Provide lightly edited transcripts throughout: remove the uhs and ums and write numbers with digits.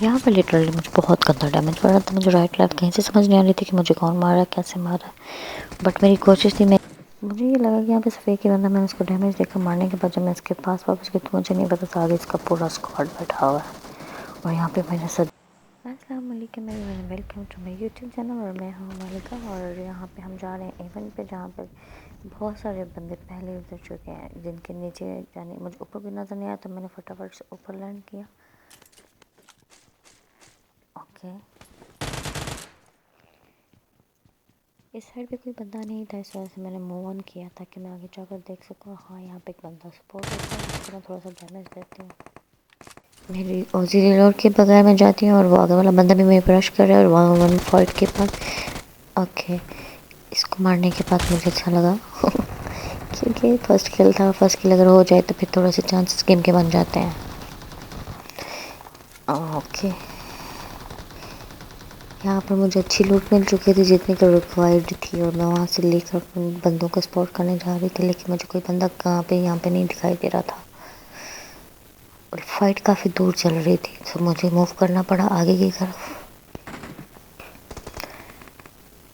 यहाँ पर लिटरली मुझे बहुत गंदा डैमेज पड़ रहा था। मुझे राइट लेफ्ट कहीं से समझ नहीं आ रही थी कि मुझे कौन मारा है, कैसे मारा है। बट मेरी कोशिश थी, मुझे ये लगा कि यहाँ पे सिर्फ एक ही बंदा, मैंने उसको डैमेज देकर मारने के बाद जब मैं इसके पास वापस गई तो मुझे नहीं पता था आगे इसका पूरा स्क्वाड बैठा हुआ है। और यहाँ पे मैंने अस्सलाम वालेकुम everyone, welcome to my YouTube channel. और मैं हूँ मालिका और यहाँ पे हम जा रहे हैं इवेंट पे, जहाँ पर बहुत सारे बंदे पहले उतर चुके हैं जिनके नीचे जाने मुझे ऊपर भी नज़र नहीं आया, तो मैंने फटाफट से ऊपर लैंड किया। ओके, इस साइड पे कोई बंदा नहीं था, इस वजह से मैंने मूव ऑन किया ताकि मैं आगे जाकर देख सकूँ। हाँ, यहाँ पे एक बंदा सपोर्ट होता है, उसको मैं थोड़ा सा डैमेज देती हूँ। मेरी ओजी रिलोड के बगैर मैं जाती हूँ और वो आगे वाला बंदा भी मेरे पर रश कर रहा है और वहाँ वन फाइट के पास। ओके, इसको मारने के बाद मुझे अच्छा लगा क्योंकि फर्स्ट किल था। फर्स्ट किल अगर हो जाए तो फिर थोड़े से चांसेस गेम के बन जाते हैं। ओके, यहाँ पर मुझे अच्छी लूट मिल चुकी थी जितनी की रिक्वायर्ड थी और मैं वहाँ से लेकर बंदों को स्पॉट करने जा रही थी, लेकिन मुझे कोई बंदा कहाँ पे यहाँ पे नहीं दिखाई दे रहा था और फाइट काफ़ी दूर चल रही थी, तो मुझे मूव करना पड़ा आगे की तरफ।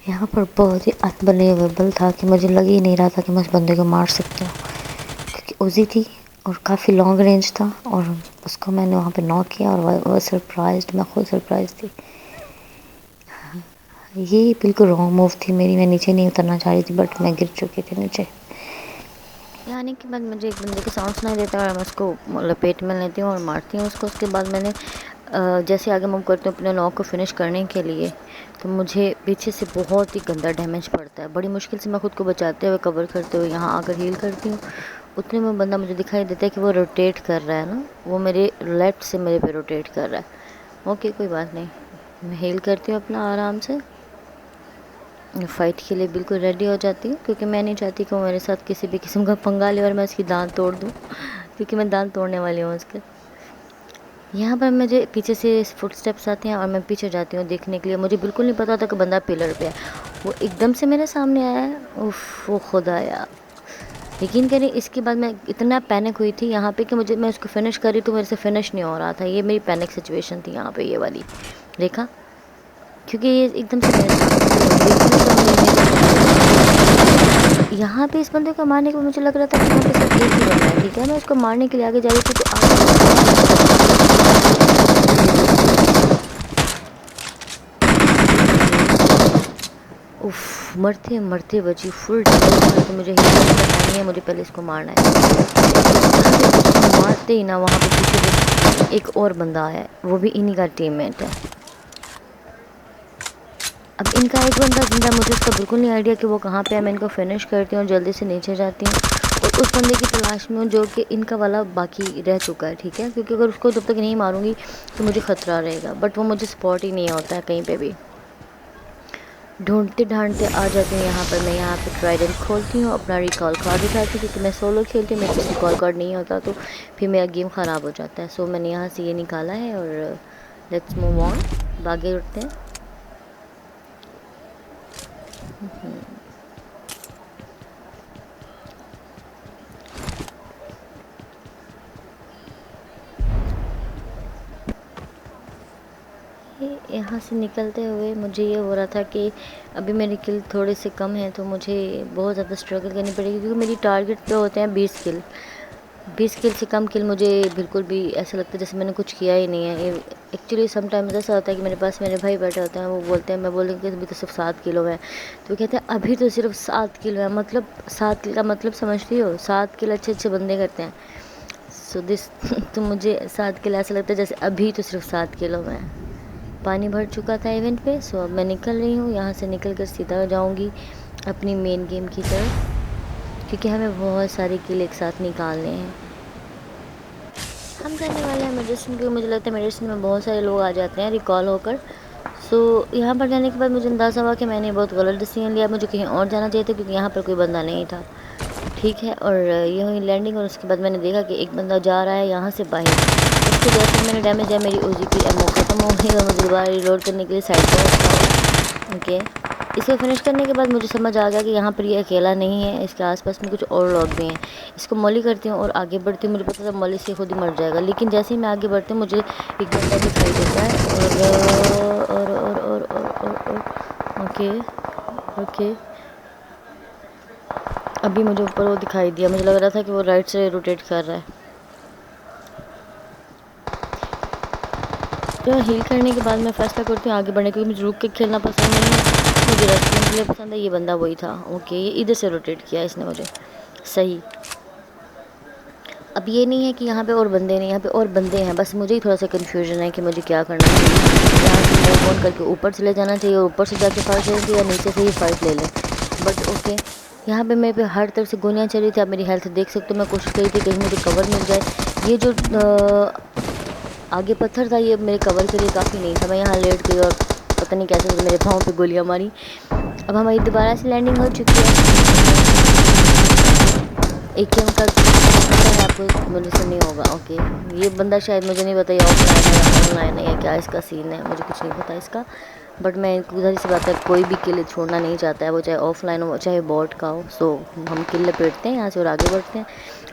यहाँ पर बहुत ही अनबिलीवेबल था कि मुझे लग ही नहीं रहा था कि मैं उस बंदे को मार सकती हूँ, क्योंकि उजी थी और काफ़ी लॉन्ग रेंज था और उसको मैंने वहाँ पे नॉक किया और वो सरप्राइज्ड, मैं खुद सरप्राइज थी। ये बिल्कुल रॉन्ग मूव थी मेरी, मैं नीचे नहीं उतरना चाह रही थी बट मैं गिर चुकी थी नीचे। आने के बाद मुझे एक बंदे का साउंड सुनाई देता है और मैं उसको लपेट में लेती हूँ और मारती हूँ उसको। उसके बाद मैंने जैसे आगे मूव करती हूँ अपने नॉक को फिनिश करने के लिए, तो मुझे पीछे से बहुत ही गंदा डैमेज पड़ता है। बड़ी मुश्किल से मैं खुद को बचाते हुए कवर करते हुए यहाँ आकर हील करती हूँ। उतने में बंदा मुझे दिखाई देता है कि वो रोटेट कर रहा है ना, वो मेरे लेफ़्ट से मेरे पे रोटेट कर रहा है। ओके, कोई बात नहीं, मैं हील करती हूँ अपना आराम से। फ़ाइट के लिए बिल्कुल रेडी हो जाती हूँ क्योंकि मैं नहीं चाहती कि वो मेरे साथ किसी भी किस्म का पंगा ले और मैं उसकी दांत तोड़ दूँ क्योंकि मैं दांत तोड़ने वाली हूँ उसके। यहाँ पर मुझे पीछे से फुटस्टेप्स आते हैं और मैं पीछे जाती हूँ देखने के लिए। मुझे बिल्कुल नहीं पता था कि बंदा पिलर पे है, वो एकदम से मेरे सामने आया है। उफ, वो खुदाया, यकीन करें इसके बाद मैं इतना पैनिक हुई थी यहाँ पे कि मैं उसको फिनिश करी तो मेरे से फिनिश नहीं हो रहा था। ये मेरी पैनिक सिचुएशन थी यहाँ पे, ये वाली देखा, क्योंकि ये एकदम से मेरे यहाँ पे इस बंदे को मारने के बाद मुझे लग रहा था कि यहाँ पे सिर्फ एक ही बंदा है। ठीक है, मैं उसको मारने के लिए आगे जा रही थी तो उफ, मरते मरते बची फुल डैमेज। तो मुझे हिम्मत करनी है, मुझे पहले इसको मारना है। मारते ही ना वहाँ पे पीछे एक और बंदा आया है, वो भी इन्हीं का टीममेट है। अब इनका एक बंदा जिंदा, मुझे उसका बिल्कुल नहीं आइडिया कि वो कहाँ पे है। मैं इनको फिनिश करती हूँ, जल्दी से नीचे जाती हूँ और उस बंदे की तलाश में हूँ जो कि इनका वाला बाकी रह चुका है। ठीक है, क्योंकि अगर उसको जब तक नहीं मारूंगी तो मुझे ख़तरा रहेगा, बट वो मुझे स्पॉट ही नहीं होता है कहीं पे भी। ढूंढते ढांढते आ जाती हूँ यहाँ पर। मैं यहाँ पे ट्राइडेंट खोलती हूँ, अपना रिकॉल कार्ड उठाती हूँ क्योंकि मैं सोलो खेलती हूँ, मेरे पास रिकॉल कार्ड नहीं होता तो फिर मेरा गेम ख़राब हो जाता है। सो मैंने यहाँ से ये निकाला है और लेट्स मूव ऑन, आगे उठते हैं। यहाँ से निकलते हुए मुझे ये हो रहा था कि अभी मेरे किल थोड़े से कम हैं तो मुझे बहुत ज़्यादा स्ट्रगल करनी पड़ेगी क्योंकि मेरी टारगेट पे होते हैं 20 किल। 20 किल से कम किल मुझे बिल्कुल भी ऐसा लगता है जैसे मैंने कुछ किया ही नहीं है। एक्चुअली समटाइम्स ऐसा होता है कि मेरे पास मेरे भाई बैठे होते हैं, वो बोलते हैं, मैं बोलेंगे कि अभी तो सिर्फ 7 किलो है, तो कहते हैं अभी तो सिर्फ 7 किलो है। मतलब 7 किल का मतलब समझती हो, 7 किल अच्छे अच्छे बंदे करते हैं। सो दिस तो मुझे 7 किलो ऐसा लगता है जैसे अभी तो सिर्फ 7 किलो में। पानी भर चुका था इवेंट पे, सो अब मैं निकल रही हूँ यहाँ से। निकल कर सीधा जाऊँगी अपनी मेन गेम की तरफ क्योंकि हमें बहुत सारे किल एक साथ निकालने हैं। हम जाने वाले हैं मेडिसिन, क्योंकि मुझे लगता है मेडिसिन में बहुत सारे लोग आ जाते हैं रिकॉल होकर। सो यहाँ पर जाने के बाद मुझे अंदाज़ा हुआ कि मैंने बहुत गलत डिसीजन लिया, मुझे कहीं और जाना चाहिए था क्योंकि यहाँ पर कोई बंदा नहीं था। ठीक है, और ये हुई लैंडिंग और उसके बाद मैंने देखा कि एक बंदा जा रहा है यहाँ से बाहर। उसको जैसे मैंने डैमेज दिया, मेरी ओजी की एमओ ख़त्म हो गई और मुझे दोबारा रिलोड करने के लिए साइड पर रखा। ओके, इसको फिनिश करने के बाद मुझे समझ आ गया कि यहाँ पर ये अकेला नहीं है, इसके आसपास में कुछ और लोग भी हैं। इसको मॉली करती हूँ और आगे बढ़ती हूँ। मुझे पता था मॉली से खुद ही मर जाएगा, लेकिन जैसे ही मैं आगे बढ़ती हूँ मुझे एक बंदा दिखाई देता है और ओके ओके अभी मुझे ऊपर वो दिखाई दिया। मुझे लग रहा था कि वो राइट से रोटेट कर रहा है। तो हील करने के बाद मैं फैसला करती हूँ आगे बढ़ने, क्योंकि मुझे रुक के खेलना पसंद नहीं है, मुझे रेस्टोरेंट के लिए पसंद है। ये बंदा वही था। ओके, ये इधर से रोटेट किया इसने मुझे, सही। अब ये नहीं है कि यहाँ पे और बंदे नहीं, यहाँ पे और बंदे हैं, बस मुझे ही थोड़ा सा कन्फ्यूजन है कि मुझे क्या करना चाहिए। यहाँ से मूव ऑन करके ऊपर चले जाना चाहिए और ऊपर से जाके फाइट लेना चाहिए, या नीचे से ही फाइट ले लें। बट ओके, यहाँ पे मेरे पे हर तरफ से गोलियाँ चल रही थी। आप मेरी हेल्थ देख सकते हो। मैं कोशिश करी थी कहीं मुझे कवर मिल जाए। ये जो आगे पत्थर था ये मेरे कवर के लिए काफ़ी नहीं था। मैं यहाँ लेट गई और पता नहीं कैसे मेरे पाँव पे गोलियाँ मारी। अब हमारी दोबारा से लैंडिंग हो चुकी है। एक गेम का है, आपको मुझे से नहीं होगा। ओके, ये बंदा शायद, मुझे नहीं पता ये ऑफलाइन है या ऑनलाइन है या क्या इसका सीन है, मुझे कुछ नहीं पता इसका। बट मैं उधर से बात है, कोई भी किल छोड़ना नहीं चाहता है, वो चाहे ऑफलाइन हो चाहे बॉट का हो। सो हम किल लपेटते हैं यहाँ से और आगे बढ़ते हैं।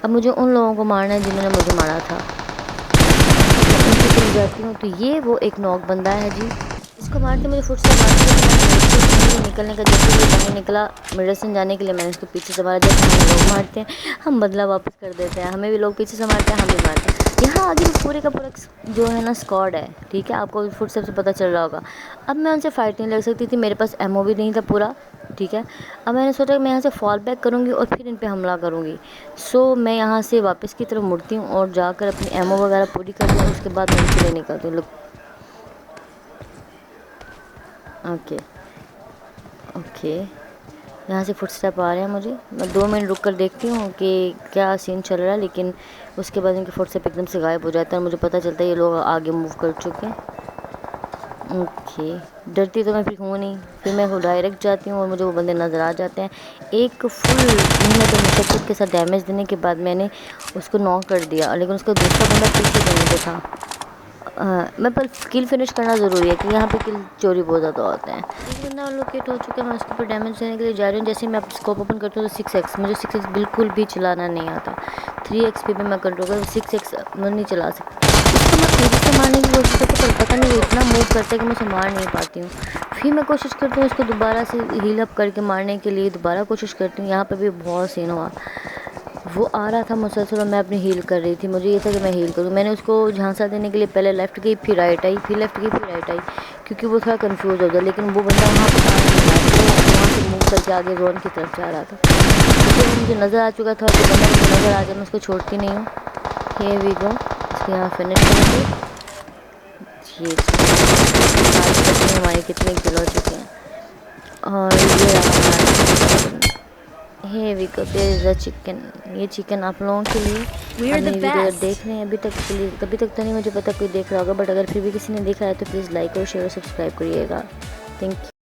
अब मुझे उन लोगों को मारना है जिन्होंने मुझे मारा था। उनकी किल जाती हूँ तो ये वो एक नॉक बंदा है जी। इसको मारते मुझे फुट से मारते निकलने का, जैसे ये बाहर निकला मेडिसिन जाने के लिए, मैंने इसको पीछे से मारा। जैसे हमें लोग मारते हैं हम बदला वापस कर देते हैं, हमें भी लोग पीछे से मारते हैं, हम भी मारते हैं। यहाँ आगे पूरे का पूरा जो है ना स्क्वाड है, ठीक है, आपको फुट से पता चल रहा होगा। अब मैं उनसे फाइट नहीं लग सकती थी, मेरे पास एमओ भी नहीं था पूरा, ठीक है। अब मैंने सोचा कि मैं यहाँ से फॉल बैक करूँगी और फिर इन पे हमला करूँगी। सो मैं यहाँ से वापस की तरफ मुड़ती हूँ और जाकर अपनी एमओ वगैरह पूरी करती हूँ। उसके बाद मैं इनके लिए निकलती हूँ। लुक, ओके ओके, यहाँ से फुटस्टेप आ रहे हैं मुझे। मैं 2 मिनट रुक कर देखती हूँ कि क्या सीन चल रहा है, लेकिन उसके बाद इनके फुटस्टेप एकदम से गायब हो जाता है और मुझे पता चलता है ये लोग आगे मूव कर चुके हैं। ओके, डरती तो मैं फिर हूँ नहीं, फिर मैं वो डायरेक्ट जाती हूँ और मुझे वो बंदे नज़र आ जाते हैं। एक फुल मेहनत और मुशक्क़त के साथ डैमेज देने के बाद मैंने उसको नॉक कर दिया, लेकिन उसका दूसरा बंदा पीछे देने पे था। मैं पर किल फिनिश करना ज़रूरी है कि यहाँ पे किल चोरी बहुत ज़्यादा होते हैं। एक बंदा लोकेट हो चुका है, मैं उसके ऊपर डैमेज देने के लिए जा रही हूँ। जैसे ही मैं स्कोप ओपन करती हूँ तो 6x, मुझे 6x बिल्कुल भी चलाना नहीं आता। 3x पे मैं कंट्रोल कर, 6x मैं नहीं चला सकती। इसको मैं तेज़ी से मारने की कोशिश करती हूँ, पर पता नहीं वो इतना मूव करता है कि मैं उसे मार नहीं पाती हूँ। फिर मैं कोशिश करती हूँ इसको दोबारा से हील अप करके मारने के लिए, दोबारा कोशिश करती हूँ। यहाँ पर भी बहुत सीन हुआ, वो आ रहा था मुसलसल और मैं अपनी हील कर रही थी। मुझे ये था कि मैं हील करूँ। मैंने उसको झांसा देने के लिए पहले लेफ़्ट गई, फिर राइट आई, फिर लेफ़्ट गई, फिर राइट आई, क्योंकि वो थोड़ा कंफ्यूज हो गया। लेकिन वो बंदा वहाँ पर वहाँ से मूव करके आगे जोन की तरफ जा रहा था, क्योंकि मुझे नज़र आ चुका था कि बंदा मुझे नज़र आ जाए, मैं उसको छोड़ती नहीं हूँ। हियर वी गो, इसको यहाँ फिनिश करेंगे। ये हमारे कितने किल हो चुके हैं और ये हमारा है वी को देयर इज़ अ चिकन। ये चिकन आप लोगों के लिए। आप मेरी वीडियो अगर देख रहे हैं अभी तक, प्लीज़, अभी तक तो नहीं मुझे पता कोई देख रहा होगा, बट अगर फिर भी किसी ने देखा है तो प्लीज़ लाइक और शेयर और सब्सक्राइब करिएगा। Thank you.